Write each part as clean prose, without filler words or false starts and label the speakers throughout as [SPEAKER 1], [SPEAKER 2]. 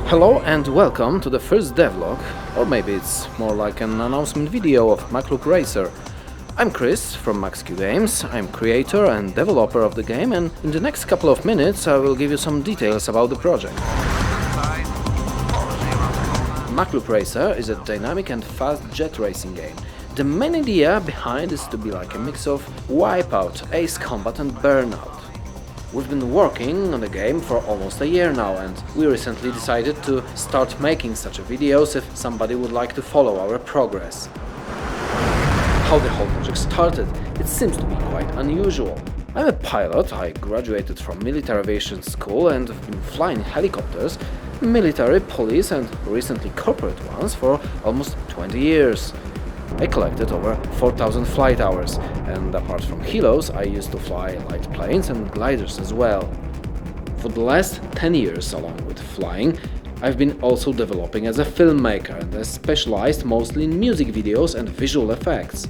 [SPEAKER 1] Hello and welcome to the first devlog, or maybe it's more like an announcement video of MACH LOOP RACER. I'm Chris from maxQgames, I'm creator and developer of the game, and in the next couple of minutes I will give you some details about the project. MACH LOOP RACER is a dynamic and fast jet racing game. The main idea behind is to be like a mix of Wipeout, Ace Combat and Burnout. We've been working on the game for almost a year now, and we recently decided to start making such videos if somebody would like to follow our progress. How the whole project started, it seems to be quite unusual. I'm a pilot, I graduated from military aviation school and have been flying helicopters, military, police and recently corporate ones for almost 20 years. I collected over 4,000 flight hours, and apart from helos, I used to fly light planes and gliders as well. For the last 10 years, along with flying, I've been also developing as a filmmaker and specialized mostly in music videos and visual effects.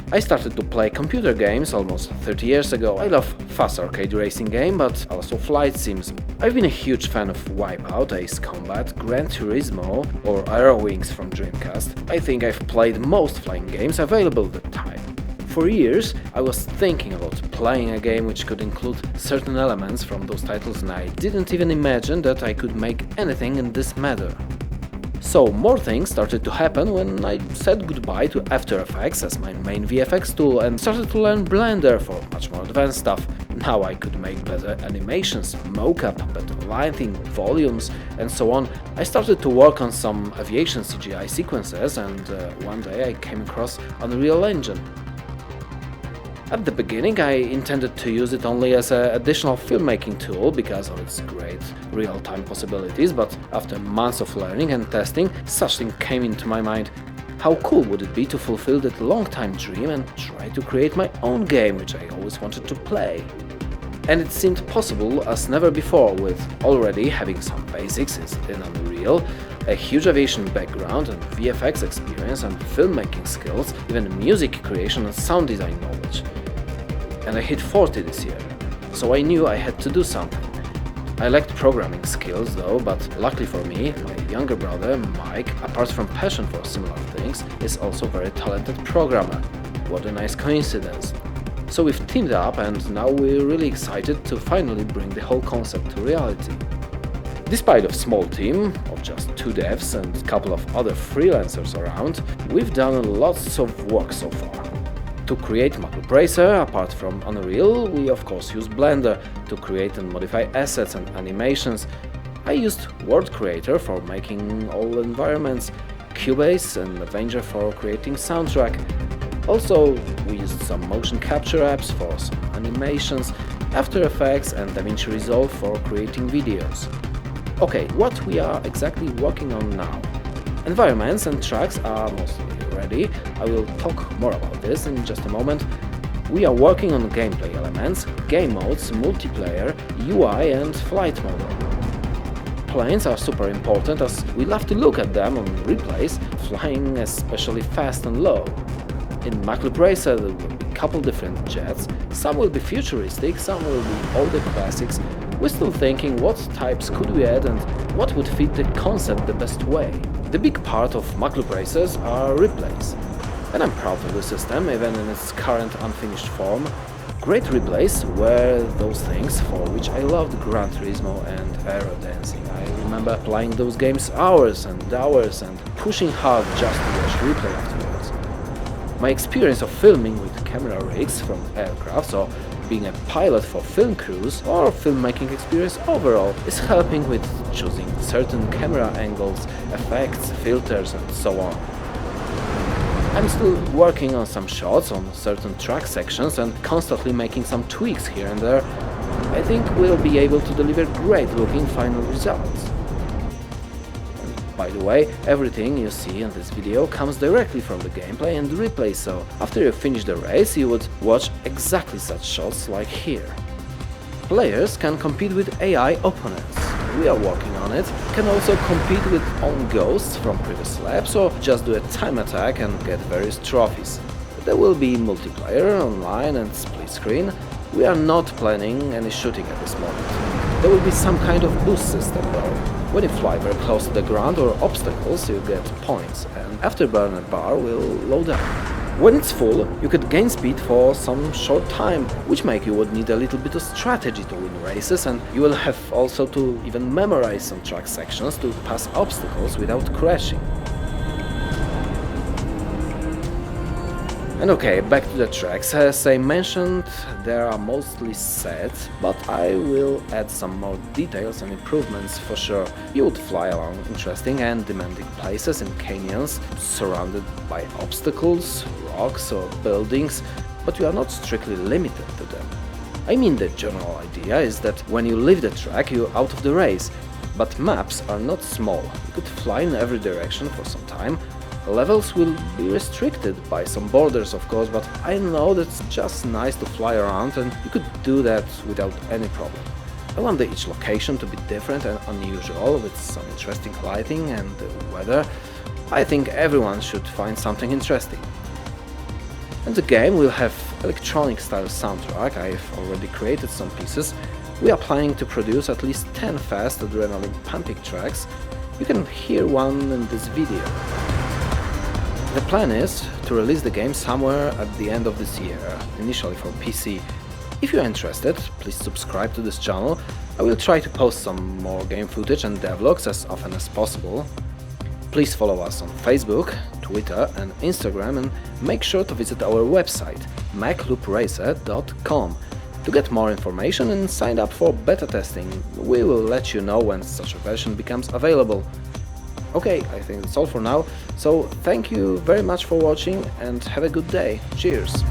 [SPEAKER 1] I started to play computer games almost 30 years ago. I love fast arcade racing game, but also flight sims. I've been a huge fan of Wipeout, Ace Combat, Gran Turismo or Aero Wings from Dreamcast. I think I've played most flying games available at the time. For years, I was thinking about playing a game which could include certain elements from those titles, and I didn't even imagine that I could make anything in this matter. So more things started to happen when I said goodbye to After Effects as my main VFX tool and started to learn Blender for much more advanced stuff. Now I could make better animations, mocap, better lighting, volumes and so on. I started to work on some aviation CGI sequences, and one day I came across Unreal Engine. At the beginning I intended to use it only as an additional filmmaking tool because of its great real-time possibilities, but after months of learning and testing, such thing came into my mind. How cool would it be to fulfill that long-time dream and try to create my own game, which I always wanted to play? And it seemed possible as never before, with already having some basics in Unreal, a huge aviation background and VFX experience and filmmaking skills, even music creation and sound design knowledge. And I hit 40 this year, so I knew I had to do something. I lacked programming skills though, but luckily for me, my younger brother, Mike, apart from passion for similar things, is also a very talented programmer. What a nice coincidence. So we've teamed up and now we're really excited to finally bring the whole concept to reality. Despite a small team of just 2 devs and a couple of other freelancers around, we've done lots of work so far. To create MACH LOOP RACER, apart from Unreal, we of course use Blender to create and modify assets and animations. I used World Creator for making all environments, Cubase and Avenger for creating soundtrack. Also, we used some motion capture apps for some animations, After Effects and DaVinci Resolve for creating videos. Okay, what we are exactly working on now? Environments and tracks are mostly ready. I will talk more about this in just a moment. We are working on gameplay elements, game modes, multiplayer, UI and flight model. Planes are super important as we love to look at them on replays, flying especially fast and low. In MACH LOOP RACER there will be a couple different jets, some will be futuristic, some will be older classics. We're still thinking what types could we add and what would fit the concept the best way. The big part of MACH LOOP RACERs are replays, and I'm proud of the system even in its current unfinished form. Great replays were those things for which I loved Gran Turismo and Aero Dancing. I remember playing those games hours and pushing hard just to watch replay afterwards. My experience of filming with camera rigs from aircrafts or being a pilot for film crews or filmmaking experience overall is helping with choosing certain camera angles, effects, filters and so on. I'm still working on some shots on certain track sections and constantly making some tweaks here and there. I think we'll be able to deliver great looking final results. By the way, everything you see in this video comes directly from the gameplay and replay, so after you finish the race you would watch exactly such shots like here. Players can compete with AI opponents. We are working on it. Can also compete with own ghosts from previous laps or just do a time attack and get various trophies. There will be multiplayer, online and split screen. We are not planning any shooting at this moment. There will be some kind of boost system though. When you fly very close to the ground or obstacles, you get points, and afterburner bar will load up. When it's full, you could gain speed for some short time, which make you would need a little bit of strategy to win races, and you will have also to even memorize some track sections to pass obstacles without crashing. And okay, back to the tracks. As I mentioned, they are mostly set, but I will add some more details and improvements for sure. You would fly around interesting and demanding places in canyons, surrounded by obstacles, rocks or buildings, but you are not strictly limited to them. I mean, the general idea is that when you leave the track, you're out of the race, but maps are not small. You could fly in every direction for some time. Levels will be restricted by some borders, of course, but I know that's just nice to fly around, and you could do that without any problem. I want each location to be different and unusual, with some interesting lighting and weather. I think everyone should find something interesting. And the game will have electronic style soundtrack. I've already created some pieces. We are planning to produce at least 10 fast adrenaline pumping tracks. You can hear one in this video. The plan is to release the game somewhere at the end of this year, initially for PC. If you're interested, please subscribe to this channel. I will try to post some more game footage and devlogs as often as possible. Please follow us on Facebook, Twitter and Instagram, and make sure to visit our website macloopracer.com to get more information and sign up for beta testing. We will let you know when such a version becomes available. Okay, I think that's all for now, so thank you very much for watching and have a good day. Cheers!